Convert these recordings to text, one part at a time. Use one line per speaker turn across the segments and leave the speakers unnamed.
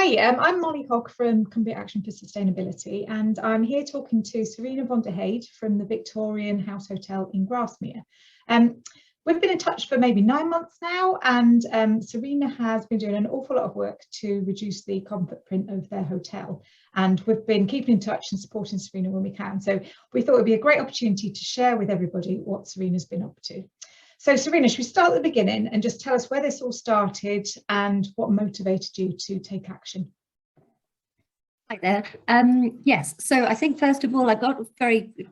Hi, I'm Molly Hogg from Cumbria Action for Sustainability, and I'm here talking to Serena von der Heyde from the Victorian House Hotel in Grasmere. We've been in touch for maybe 9 months now, and Serena has been doing an awful lot of work to reduce the carbon footprint of their hotel. And we've been keeping in touch and supporting Serena when we can. So we thought it would be a great opportunity to share with everybody what Serena's been up to. So Serena, should we start at the beginning and just tell us where this all started and what motivated you to take action?
Hi there. Yes, so I think first of all, I've got a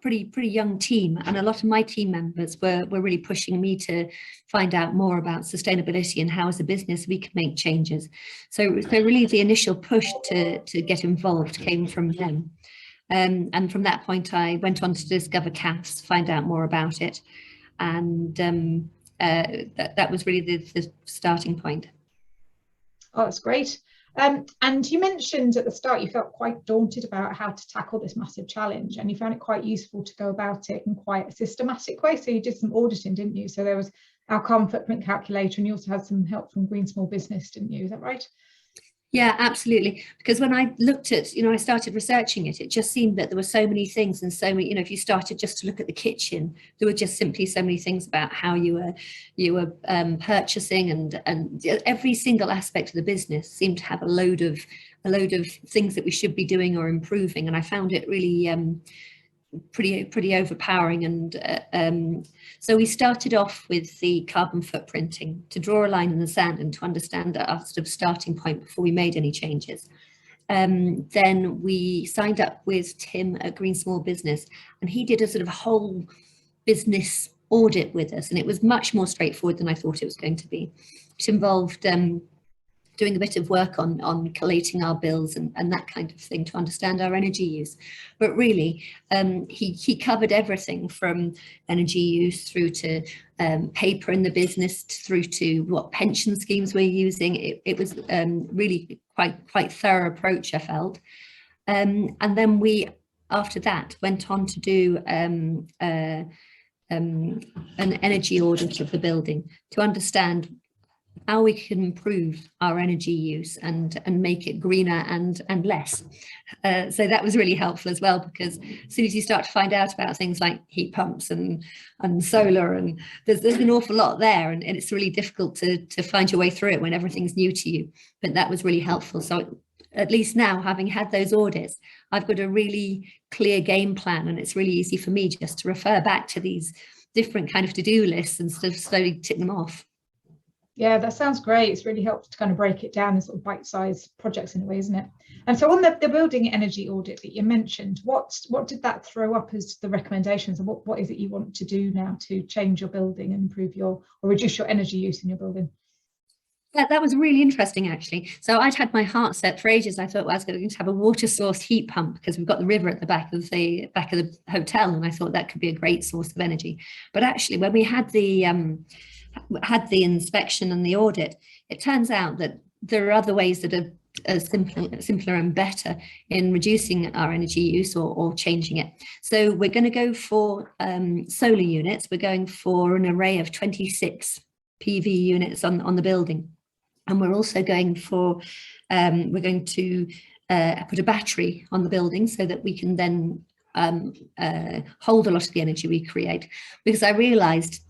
pretty young team, and a lot of my team members were really pushing me to find out more about sustainability and how as a business we can make changes. So really the initial push to get involved came from them. And from that point, I went on to discover CAFS, find out more about it. And that was really the starting point.
Oh, that's great. And you mentioned at the start you felt quite daunted about how to tackle this massive challenge, and you found it quite useful to go about it in quite a systematic way. So you did some auditing, didn't you? So there was our carbon footprint calculator, and you also had some help from Green Small Business, didn't you? Is that right?
Yeah, absolutely. Because when I looked at, I started researching it, it just seemed that there were so many things and so many, if you started just to look at the kitchen, there were just simply so many things about how you were purchasing, and every single aspect of the business seemed to have a load of things that we should be doing or improving. And I found it really pretty overpowering. And so we started off with the carbon footprinting to draw a line in the sand and to understand our sort of starting point before we made any changes. Then we signed up with Tim at Green Small Business, and he did a sort of whole business audit with us, and it was much more straightforward than I thought it was going to be. It involved doing a bit of work on collating our bills and that kind of thing to understand our energy use. But really, he covered everything from energy use through to paper in the business, through to what pension schemes we're using. It was really quite thorough approach, I felt. And then we, after that, went on to do an energy audit of the building to understand how we can improve our energy use and make it greener and less. So that was really helpful as well, because as soon as you start to find out about things like heat pumps and solar, and there's an awful lot there, and it's really difficult to find your way through it when everything's new to you. But that was really helpful. So at least now, having had those audits, I've got a really clear game plan, and it's really easy for me just to refer back to these different kind of to-do lists and sort of slowly tick them off.
Yeah, that sounds great. It's really helped to kind of break it down in sort of bite-sized projects in a way, isn't it? And so on the building energy audit that you mentioned, what did that throw up as the recommendations, and what is it you want to do now to change your building and improve or reduce your energy use in your building?
Yeah, that was really interesting, actually. So I'd had my heart set for ages. I thought, well, I was going to have a water sourced heat pump because we've got the river at the back of the hotel, and I thought that could be a great source of energy. But actually, when we had the inspection and the audit, it turns out that there are other ways that are simpler and better in reducing our energy use or changing it. So we're going to go for solar units. We're going for an array of 26 PV units on the building. And we're also going for, we're going to put a battery on the building so that we can then hold a lot of the energy we create. Because I realized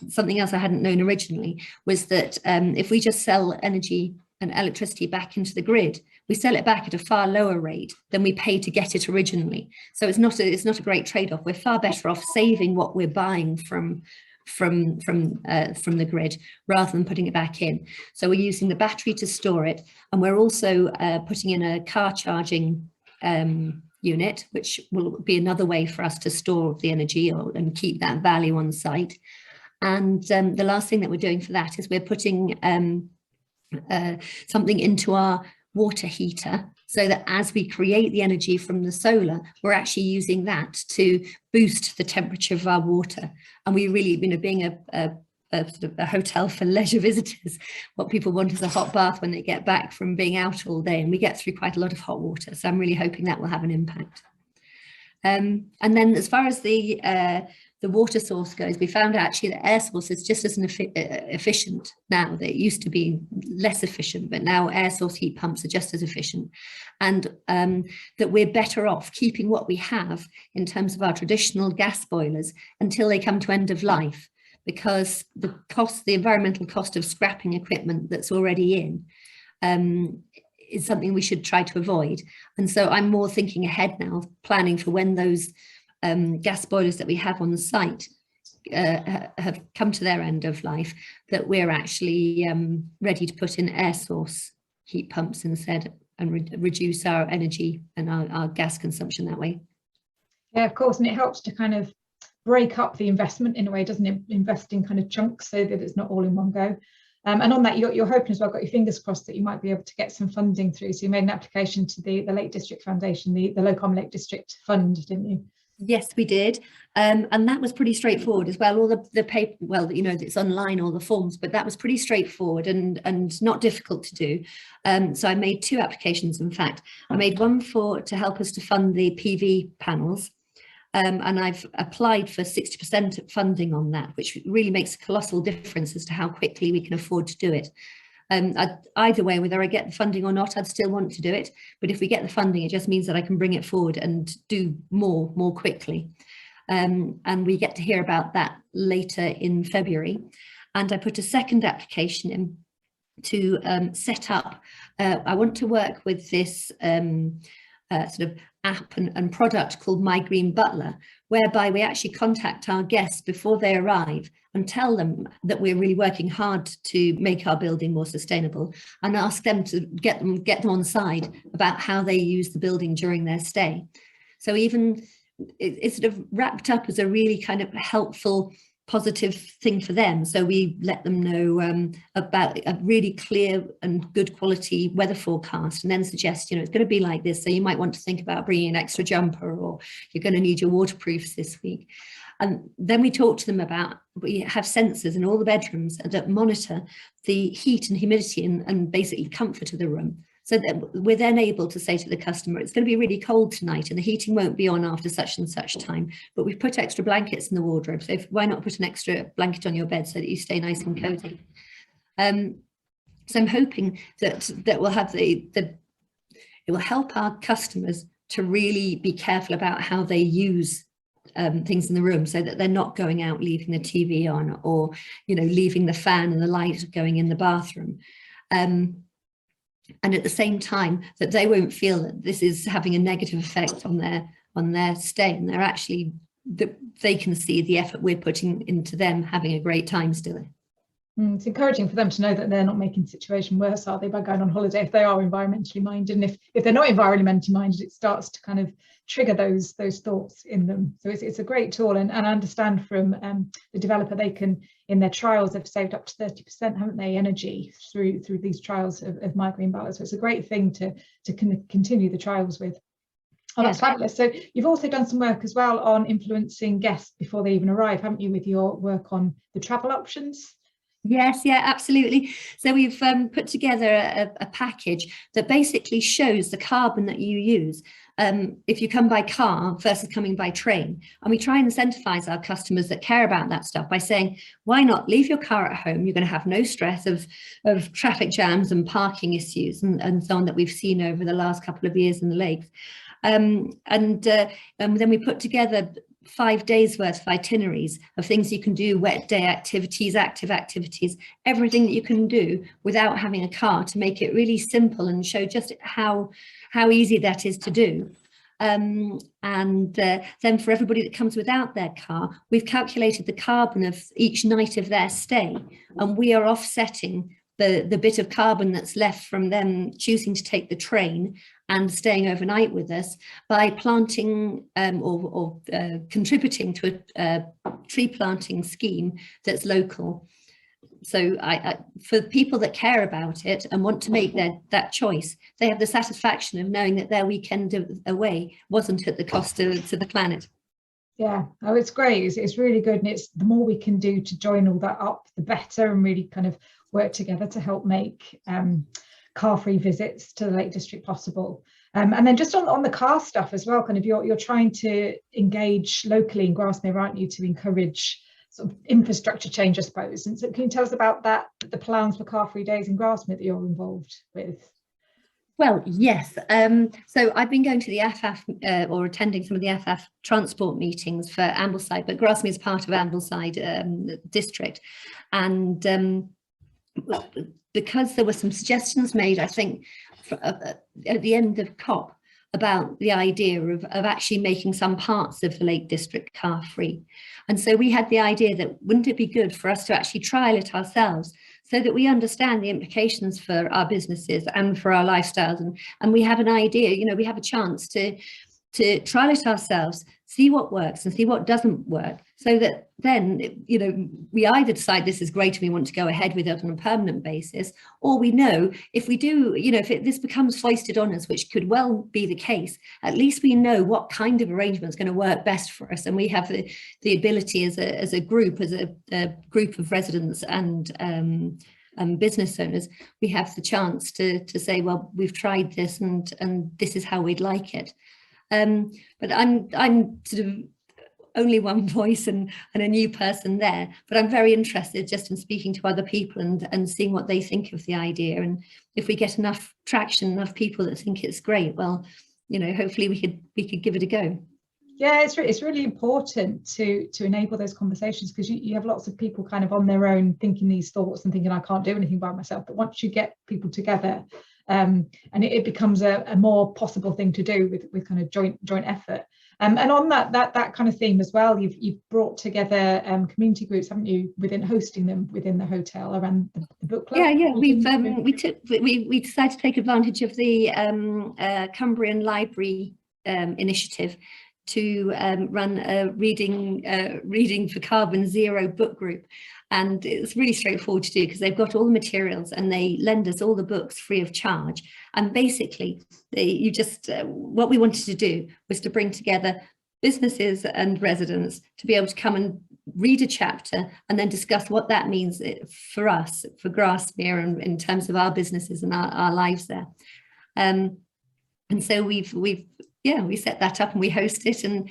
something else I hadn't known originally was that if we just sell energy and electricity back into the grid, we sell it back at a far lower rate than we pay to get it originally. So it's not a great trade-off. We're far better off saving what we're buying from the grid rather than putting it back in. So we're using the battery to store it, and we're also putting in a car charging unit, which will be another way for us to store the energy and keep that value on site. And the last thing that we're doing for that is we're putting something into our water heater, so that as we create the energy from the solar, we're actually using that to boost the temperature of our water. And we really, being a hotel for leisure visitors, what people want is a hot bath when they get back from being out all day, and we get through quite a lot of hot water. So I'm really hoping that will have an impact. And then as far as the the water source goes, we found actually that air source is just as efficient now. That it used to be less efficient, but now air source heat pumps are just as efficient, and that we're better off keeping what we have in terms of our traditional gas boilers until they come to end of life, because the environmental cost of scrapping equipment that's already in is something we should try to avoid. And so I'm more thinking ahead now, planning for when those gas boilers that we have on the site have come to their end of life, that we're actually ready to put in air source heat pumps instead, and reduce our energy and our gas consumption that way.
Yeah, of course, and it helps to kind of break up the investment in a way, doesn't it? Invest in kind of chunks so that it's not all in one go. And on that, you're hoping as well, got your fingers crossed that you might be able to get some funding through. So you made an application to the Lake District Foundation, the Low Carbon Lake District Fund, didn't you?
Yes, we did. And that was pretty straightforward as well. All the paper, well, you know, it's online, all the forms, but that was pretty straightforward and not difficult to do. So I made 2 applications, in fact. I made one to help us to fund the PV panels. And I've applied for 60% funding on that, which really makes a colossal difference as to how quickly we can afford to do it. Either way, whether I get the funding or not, I'd still want to do it. But if we get the funding, it just means that I can bring it forward and do more quickly. And we get to hear about that later in February. And I put a second application in to set up, I want to work with this sort of app and product called My Green Butler, whereby we actually contact our guests before they arrive and tell them that we're really working hard to make our building more sustainable, and ask them to get them on side about how they use the building during their stay. So even it's sort of wrapped up as a really kind of helpful, positive thing for them. So we let them know about a really clear and good quality weather forecast, and then suggest, you know, it's going to be like this, so you might want to think about bringing an extra jumper, or you're going to need your waterproofs this week. And then we talk to them about, we have sensors in all the bedrooms that monitor the heat and humidity and basically comfort of the room, so that we're then able to say to the customer, it's going to be really cold tonight and the heating won't be on after such and such time, but we've put extra blankets in the wardrobe, so why not put an extra blanket on your bed so that you stay nice and cozy. So I'm hoping that we'll have it will help our customers to really be careful about how they use things in the room, so that they're not going out leaving the TV on, or, you know, leaving the fan and the light going in the bathroom. And at the same time, that they won't feel that this is having a negative effect on their stay, and they're actually, that they can see the effort we're putting into them having a great time still.
It's encouraging for them to know that they're not making the situation worse, are they, by going on holiday, if they are environmentally minded. And if they're not environmentally minded, it starts to kind of trigger those thoughts in them. So it's a great tool, and I understand from the developer, they can, in their trials, they've saved up to 30%, haven't they, energy through these trials of My Green Butler. So it's a great thing to continue the trials with. Oh, that's fabulous. So you've also done some work as well on influencing guests before they even arrive, haven't you, with your work on the travel options?
Yes, yeah, absolutely. So we've put together a package that basically shows the carbon that you use if you come by car versus coming by train. And we try and incentivize our customers that care about that stuff by saying, why not leave your car at home? You're going to have no stress of traffic jams and parking issues and so on that we've seen over the last couple of years in the lakes. And then we put together 5 days worth of itineraries of things you can do, wet day activities, active activities, everything that you can do without having a car, to make it really simple and show just how easy that is to do. Then for everybody that comes without their car, we've calculated the carbon of each night of their stay, and we are offsetting the bit of carbon that's left from them choosing to take the train and staying overnight with us by planting or contributing to a tree planting scheme that's local. So for people that care about it and want to make that choice, they have the satisfaction of knowing that their weekend away wasn't at the cost to the planet.
Yeah, oh, it's great. It's really good, and it's the more we can do to join all that up, the better, and really kind of work together to help make car-free visits to the Lake District possible. And then just on the car stuff as well, kind of you're trying to engage locally in Grasmere, aren't you, to encourage sort of infrastructure change, I suppose. And so can you tell us about that, the plans for car-free days in Grasmere that you're involved with?
Well, yes. So I've been going to the FF or attending some of the FF transport meetings for Ambleside, but Grasmere is part of Ambleside district. And because there were some suggestions made, I think, at the end of COP about the idea of actually making some parts of the Lake District car free. And so we had the idea that wouldn't it be good for us to actually trial it ourselves so that we understand the implications for our businesses and for our lifestyles. And we have an idea, you know, we have a chance to trial it ourselves, see what works and see what doesn't work, so that then, you know, we either decide this is great and we want to go ahead with it on a permanent basis, or we know if we do, you know, if this becomes foisted on us, which could well be the case, at least we know what kind of arrangement is going to work best for us. And we have the ability as a group of residents and business owners, we have the chance to say, well, we've tried this and this is how we'd like it. But I'm sort of only one voice and a new person there, but I'm very interested just in speaking to other people and seeing what they think of the idea. And if we get enough traction, enough people that think it's great, well, you know, hopefully we could give it a go.
Yeah, it's really important to enable those conversations, because you have lots of people kind of on their own thinking these thoughts and thinking I can't do anything by myself. But once you get people together, and it becomes a more possible thing to do with kind of joint effort. And on that kind of theme as well, you've brought together community groups, haven't you, within hosting them within the hotel around the book club?
Yeah. We decided to take advantage of the Cumbrian Library initiative to run a reading for Carbon Zero book group. And it's really straightforward to do because they've got all the materials and they lend us all the books free of charge. And basically, what we wanted to do was to bring together businesses and residents to be able to come and read a chapter and then discuss what that means for us, for Grasmere, and in terms of our businesses and our lives there. And so we set that up and we host it. And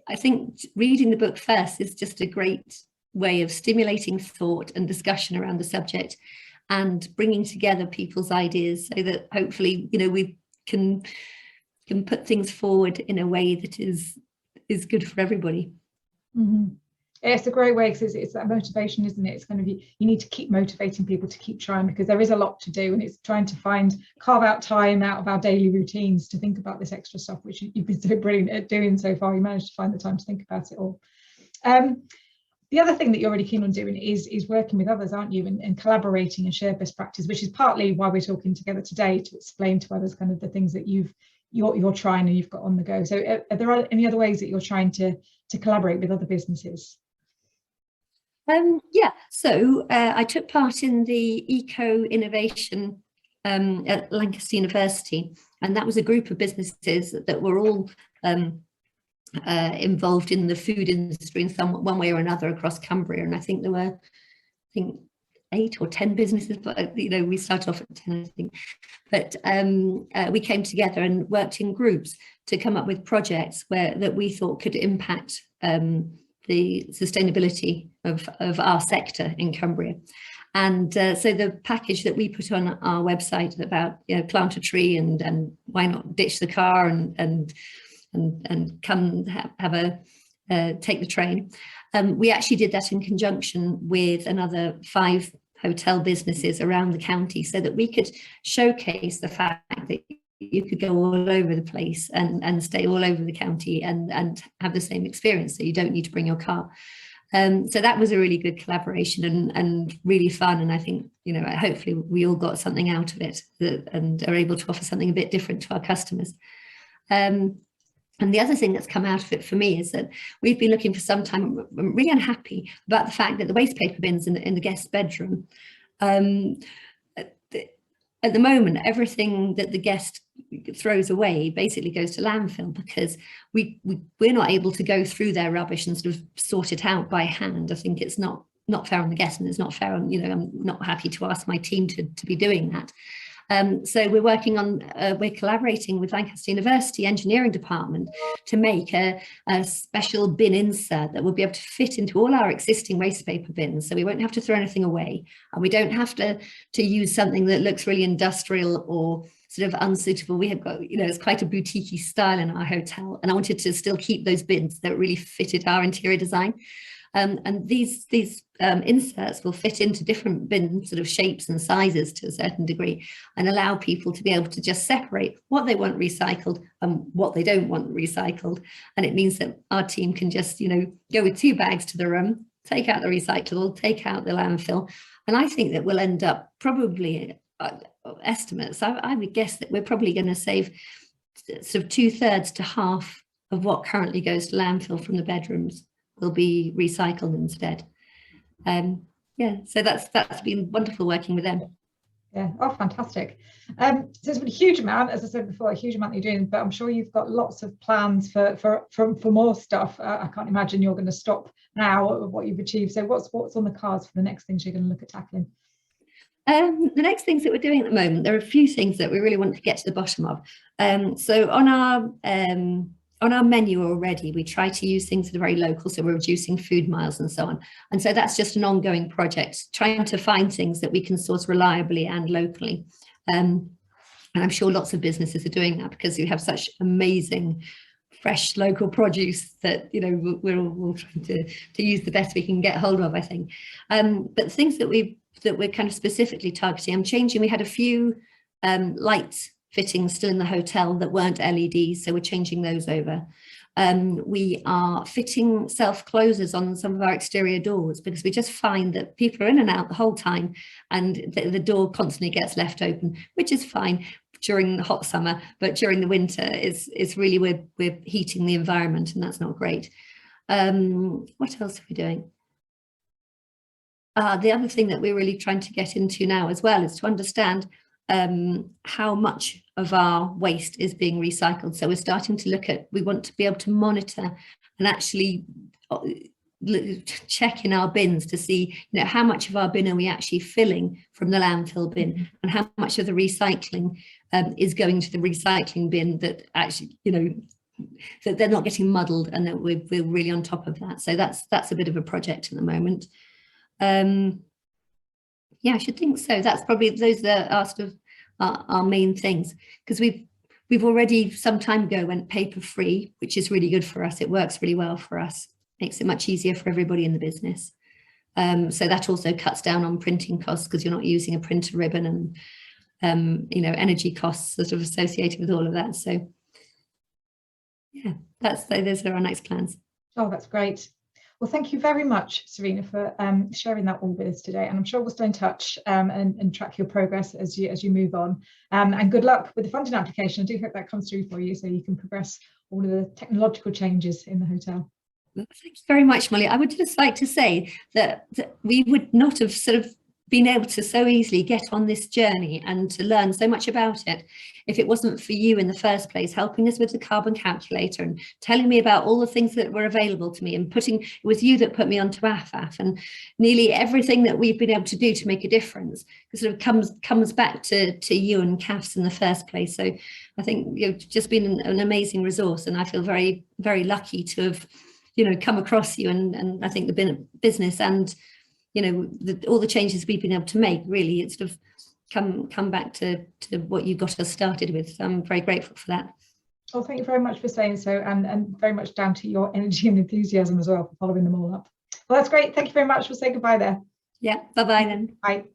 I think reading the book first is just a great way of stimulating thought and discussion around the subject and bringing together people's ideas so that hopefully, you know, we can put things forward in a way that is good for everybody.
Mm-hmm. It's a great way, because it's that motivation, isn't it? It's kind of you need to keep motivating people to keep trying, because there is a lot to do, and it's trying to carve out time out of our daily routines to think about this extra stuff, which you've been so brilliant at doing so far. You managed to find the time to think about it all. The other thing that you're really keen on doing is working with others, aren't you, and collaborating and share best practice, which is partly why we're talking together today, to explain to others kind of the things that you're trying and you've got on the go. So are there any other ways that you're trying to collaborate with other businesses?
So I took part in the Eco Innovation at Lancaster University, and that was a group of businesses that were all involved in the food industry in one way or another across Cumbria. And I think there were 8 or 10 businesses, but you know, we started off at 10, I think. But we came together and worked in groups to come up with projects that we thought could impact the sustainability of our sector in Cumbria. And so the package that we put on our website about, you know, plant a tree and why not ditch the car and come take the train. We actually did that in conjunction with another 5 hotel businesses around the county, so that we could showcase the fact that you could go all over the place and stay all over the county and have the same experience, so you don't need to bring your car. So that was a really good collaboration and really fun. And I think, you know, hopefully we all got something out of it and are able to offer something a bit different to our customers. And the other thing that's come out of it for me is that we've been looking for some time. I'm really unhappy about the fact that the waste paper bins in the guest bedroom, at the moment, everything that the guest throws away basically goes to landfill, because we're not able to go through their rubbish and sort of sort it out by hand. I think it's not fair on the guest, and it's not fair on, you know, I'm not happy to ask my team to be doing that. So we're collaborating with Lancaster University Engineering Department to make a special bin insert that will be able to fit into all our existing waste paper bins. So we won't have to throw anything away, and we don't have to use something that looks really industrial or sort of unsuitable. We have got, it's quite a boutique-y style in our hotel, and I wanted to still keep those bins that really fitted our interior design. And these inserts will fit into different bin sort of shapes and sizes to a certain degree, and allow people to be able to just separate what they want recycled and what they don't want recycled. And it means that our team can just, go with 2 bags to the room, take out the recyclable, take out the landfill. And I think that we'll end up probably, estimates, I would guess that we're probably going to save sort of 2/3 to half of what currently goes to landfill from the bedrooms will be recycled instead. So that's been wonderful working with them.
Yeah, oh, fantastic. So it's been a huge amount, as I said before, a huge amount you're doing, but I'm sure you've got lots of plans for more stuff. I can't imagine you're going to stop now of what you've achieved. So what's on the cards for the next things you're going to look at tackling?
The next things that we're doing at the moment, there are a few things that we really want to get to the bottom of. So on our menu already, we try to use things that are very local, so we're reducing food miles and so on. And so that's just an ongoing project, trying to find things that we can source reliably and locally. And I'm sure lots of businesses are doing that because we have such amazing fresh local produce that we're all trying to use the best we can get hold of, I think. But things that we're kind of specifically targeting, we had a few light fittings still in the hotel that weren't LEDs, so we're changing those over. We are fitting self-closers on some of our exterior doors because we just find that people are in and out the whole time, and the door constantly gets left open, which is fine during the hot summer, but during the winter it's really we're heating the environment, and that's not great. What else are we doing? The other thing that we're really trying to get into now as well is to understand how much of our waste is being recycled. So we're starting to look at, we want to be able to monitor and actually check in our bins to see, how much of our bin are we actually filling from the landfill bin, and how much of the recycling is going to the recycling bin that actually, that they're not getting muddled, and that we're really on top of that. So that's a bit of a project at the moment. Yeah, I should think so. That's probably, those are sort of our main things, because we've already some time ago went paper free, which is really good for us. It works really well for us, makes it much easier for everybody in the business. So that also cuts down on printing costs because you're not using a printer ribbon, and energy costs sort of associated with all of that. So yeah, those are our next plans. Oh,
that's great. Well, thank you very much, Serena, for sharing that all with us today. And I'm sure we'll stay in touch and track your progress as you move on. And good luck with the funding application. I do hope that comes through for you so you can progress all of the technological changes in the hotel.
Thank you very much, Molly. I would just like to say that we would not have sort of been able to so easily get on this journey and to learn so much about it if it wasn't for you in the first place, helping us with the carbon calculator and telling me about all the things that were available to me, and it was you that put me onto AFAF, and nearly everything that we've been able to do to make a difference sort of comes back to you and CAFS in the first place. So I think you've just been an amazing resource, and I feel very, very lucky to have come across you, and I think the business and all the changes we've been able to make, really, it's sort of come back to what you got us started with. So I'm very grateful for that.
Well, thank you very much for saying so, and very much down to your energy and enthusiasm as well for following them all up. Well, that's great. Thank you very much. We'll say goodbye there.
Yeah, bye-bye then.
Bye.